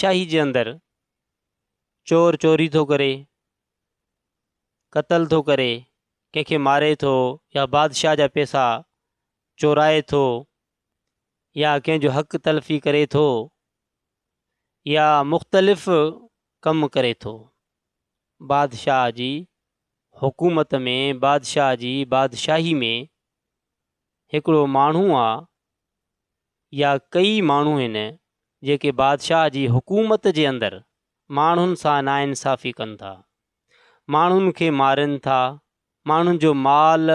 बादशाही जे अंदरि चोर चोरी थो करे, क़तल थो करे, कंहिंखे मारे थो, या बादशाह जा पैसा चोराए थो, या कंहिंजो हक़ तलफ़ी करे थो, या मुख़्तलिफ़ कम करे थो। बादशाह जी हुकूमत में, बादशाह जी बादशाही में हिकिड़ो माण्हू आहे या कई माण्हू आहिनि जेके बादशाह जी हुकूमत जे अंदरि माण्हुनि सां नाइंसाफ़ी कनि था, माण्हुनि खे मारनि था, माण्हुनि जो माल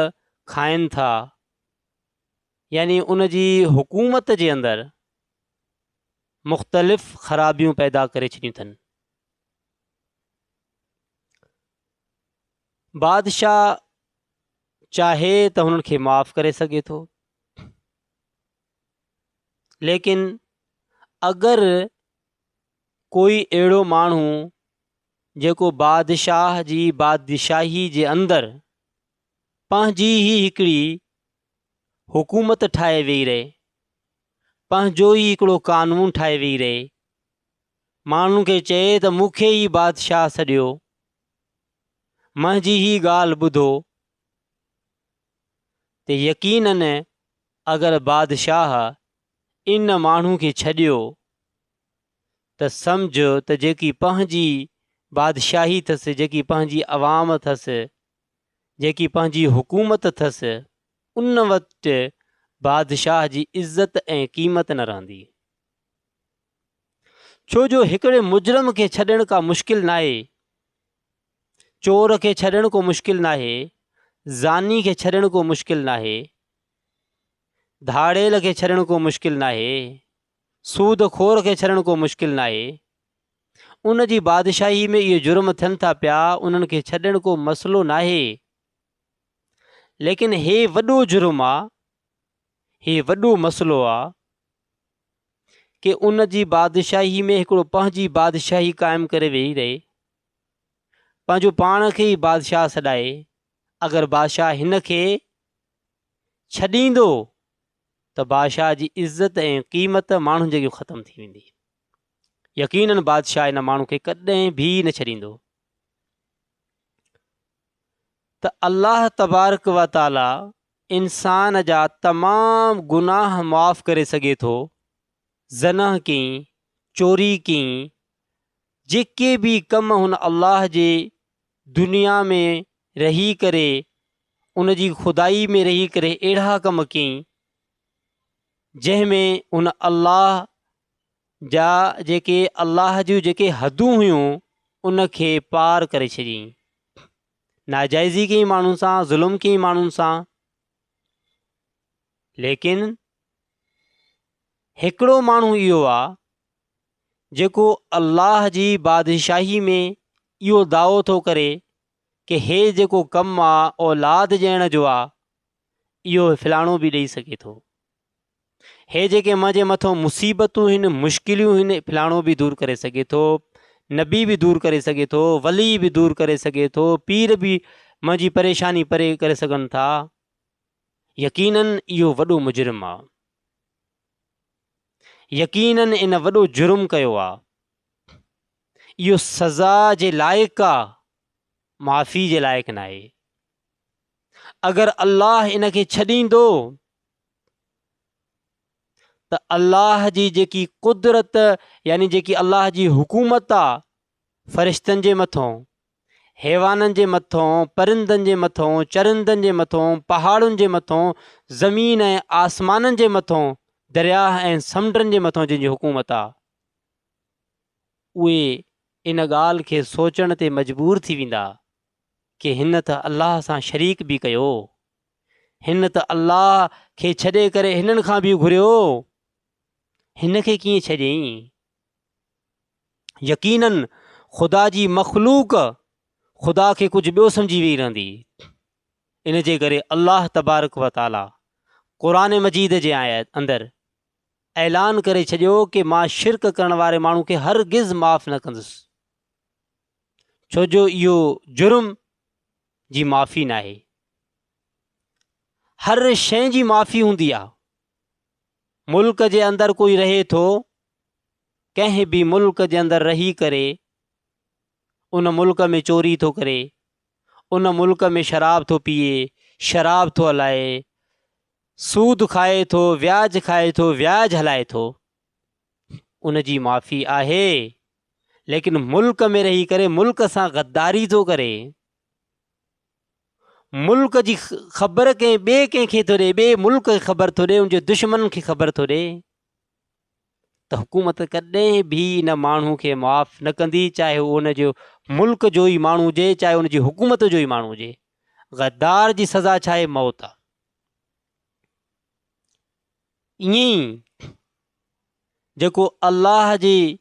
खाइनि था, यानी उन जी हुकूमत जे अंदरि मुख़्तलिफ़ ख़राबियूं पैदा करे छॾियूं अथनि। बादशाह चाहे त हुननि खे माफ़ करे सघे थो, लेकिन अगरि कोई अहिड़ो माण्हू जेको बादशाह जी बादशाही जे अंदरि पंहिंजी ई हिकिड़ी हुकूमत ठाहे वेही रहे, पंहिंजो ई हिकिड़ो कानून ठाहे वेही रहे, माण्हुनि खे चए त मूंखे ई बादशाह सॼियो, मुंहिंजी ई ॻाल्हि ॿुधो, त यकीनन अगरि बादशाह इन माण्हू खे छॾियो त सम्झ त जेकी पंहिंजी बादशाही अथसि, जेकी पंहिंजी अवाम अथसि, जेकी पंहिंजी हुकूमत अथसि, उन वक़्तु बादशाह जी इज़त ऐं क़ीमत न रहंदी। छो जो हिकिड़े मुजरम खे छॾण का मुश्किल न आहे, चोर खे छॾण को मुश्किल न आहे, ज़ानी खे छॾण को मुश्किल न आहे, धाड़ेल खे छॾण को मुश्किल न आहे, सूदखोर खे छॾण को मुश्किल न आहे। उन जी बादशाही में इहे जुर्म थियनि था पिया, उन्हनि खे छॾण को मसइलो न आहे, लेकिन हे वॾो जुर्म आहे, हे वॾो मसइलो आहे कि उन जी बादशाही में हिकिड़ो पंहिंजी बादशाही क़ाइमु करे वेही रहे, पंहिंजो पाण खे ई बादशाह सॾाए। अगरि बादशाह हिन खे छॾींदो त बादशाह जी इज़त ऐं क़ीमत माण्हुनि जेकी ख़तमु थी वेंदी। यकीनन बादशाह इन माण्हू खे कॾहिं बि न छॾींदो। त अल्लाह तबारक व ताला इंसान जा तमामु गुनाह माफ़ करे सघे थो। ज़ना कई, चोरी कई, जेके बि कम हुन अल्लाह जे दुनिया में रही करे, उन जी खुदाई में रही करे अहिड़ा कम कई जंहिंमें उन अल्लाह जा जेके अल्लाह जूं जेके हदूं हुयूं उन खे पार करे छॾियईं। नाजाइज़ी कई माण्हुनि सां, ज़ुल्म कई माण्हुनि सां, लेकिन हिकिड़ो माण्हू इहो आहे जेको अल्लाह जी बादशाही में इहो दावो थो करे कि हे जेको कमु आहे औलाद ॾियण जो आहे, इहो फलाणो बि ॾेई सघे थो। हे जेके मुंहिंजे मथां मुसीबतूं आहिनि, मुश्किलियूं आहिनि, फलाणो बि दूरि करे सघे थो, नबी बि दूरि करे सघे थो, वली बि दूरि करे सघे थो, पीर बि मुंहिंजी परेशानी परे करे सघनि था। यकीनन इहो वॾो मुजरिम आहे, यकीनन इन वॾो जुर्म कयो आहे, इहो सज़ा जे लाइक़ु आहे, माफ़ी जे लाइक़ु न आहे। अगरि अल्लाह इन खे छॾींदो त अल्लाह जी जेकी कुदरत, यानी जेकी अल्लाह जी हुकूमत आहे, फ़रिश्तनि जे मथां, हैवाननि जे मथां, परिंदनि जे मथां, चरिंदनि जे मथां, पहाड़ुनि जे मथां, ज़मीन ऐं आसमाननि जे मथां, दरिया ऐं समुंडनि जे मथां जंहिंजी हुकूमत आहे, उहे इन ॻाल्हि खे सोचण ते मजबूर थी वेंदा कि हिन त अल्लाह सां शरीक बि कयो, हिन त अल्लाह खे छॾे करे हिननि खां बि घुरियो, हिन खे कीअं छॾियईं। यकीनन ख़ुदा जी मख़लूक ख़ुदा खे कुझु ॿियो सम्झी वेही रहंदी। इन जे करे अल्लाह तबारक व ताला क़ुरान मजीद जे अंदरि ऐलान करे छॾियो कि मां शिरक करण वारे माण्हू खे हरगिज़ माफ़ न कंदुसि, छो जो इहो जुर्म जी माफ़ी न आहे। हर शइ जी माफ़ी हूंदी आहे। मुल्क जे अंदरि कोई रहे थो, कंहिं बि मुल्क जे अंदरि रही करे उन मुल्क में चोरी थो करे, उन मुल्क में शराब थो पीए, शराब थो हलाए, सूद खाए थो, व्याज खाए थो, व्याज हलाए थो, उन जी माफ़ी आहे। लेकिन मुल्क में रही करे मुल्क सां गद्दारी थो करे, मुल्क जी ख़बर कंहिं ॿिए कंहिंखे थो ॾे, ॿिए मुल्क खे ख़बर थो ॾे, उनजे दुश्मन खे ख़बर थो ॾे, त हुकूमत कॾहिं बि इन माण्हू खे माफ़ न कंदी, चाहे उहो उनजो मुल्क जो ई माण्हू हुजे, चाहे उनजी हुकूमत जो ई माण्हू हुजे। गद्दार जी सज़ा छा आहे? मौत आहे। ईअं ई जेको अल्लाह जी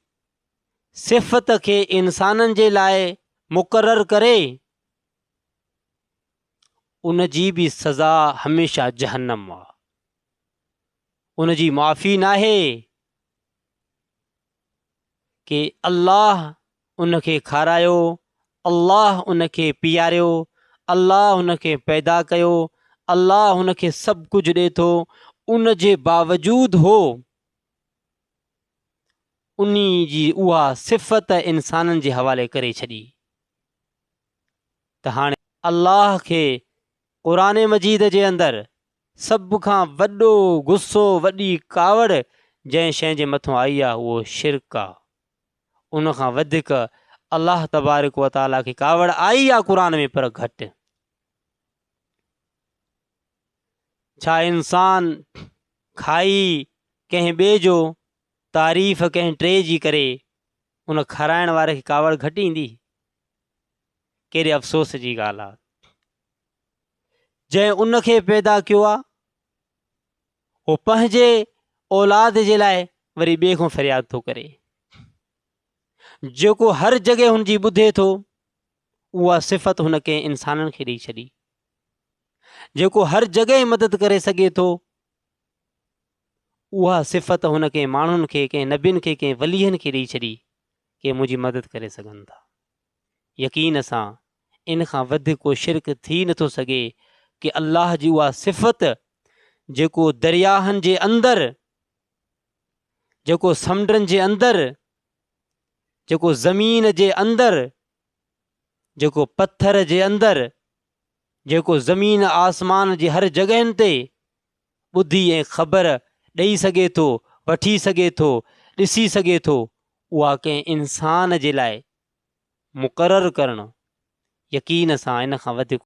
सिफ़त खे इंसाननि जे लाइ मुक़ररु करे, उन जी बि सज़ा हमेशह जहन्नम आहे, उन जी माफ़ी नाहे कि अल्लाह उनखे खारायो, अल्लाह उनखे पीआरियो, अल्लाह उनखे पैदा कयो, अल्लाह उनखे सभु कुझु ॾिए थो, उन जे बावजूद हो उन्ही जी उहा सिफ़त इंसाननि जे हवाले करे छॾी। त हाणे अल्लाह खे क़ुरान मजीद जे अंदरि सभ खां वॾो गुस्सो, वॾी कावड़ जंहिं शइ जे मथां आई आहे उहो शिरक आहे। उन खां वधीक अल्लाह तबारक व ताला खे कावड़ आई आहे क़ुरान में, पर घटि। छा इंसान खाई कंहिं ॿिए जो तारीफ़ कंहिं टे जी करे उन खाराइण वारे खे कावड़ घटि ईंदी? कहिड़े अफ़सोस जी ॻाल्हि आहे। जंहिं उनखे पैदा कयो आहे उहो पंहिंजे औलाद जे लाइ वरी ॿिए खां फ़रियाद थो करे, जेको हर जॻह हुनजी ॿुधे थो, उहा सिफ़त हुनखे इंसाननि खे ॾेई छॾी। जेको हर जॻह मदद करे सघे थो, उहा सिफ़त हुनखे माण्हुनि खे, कंहिं नबियुनि खे, कंहिं वलीहनि खे ॾेई छॾी कि मुंहिंजी मदद करे सघनि था। यकीन सां इन खां वधीक को शिरक थी नथो सघे कि अल्लाह जी उहा सिफ़त जेको दरियाहनि जे अंदरि, जेको समुंडनि जे अंदरि, जेको ज़मीन जे अंदरि, जेको पत्थर जे अंदरि, जेको ज़मीन आसमान जी हर जॻहियुनि ते ॿुधी ऐं ख़बर ॾेई सघे थो, वठी सघे थो, ॾिसी सघे थो, उहा कंहिं इंसान जे लाइ मुक़ररु करणु यकीन सां इन खां वधीक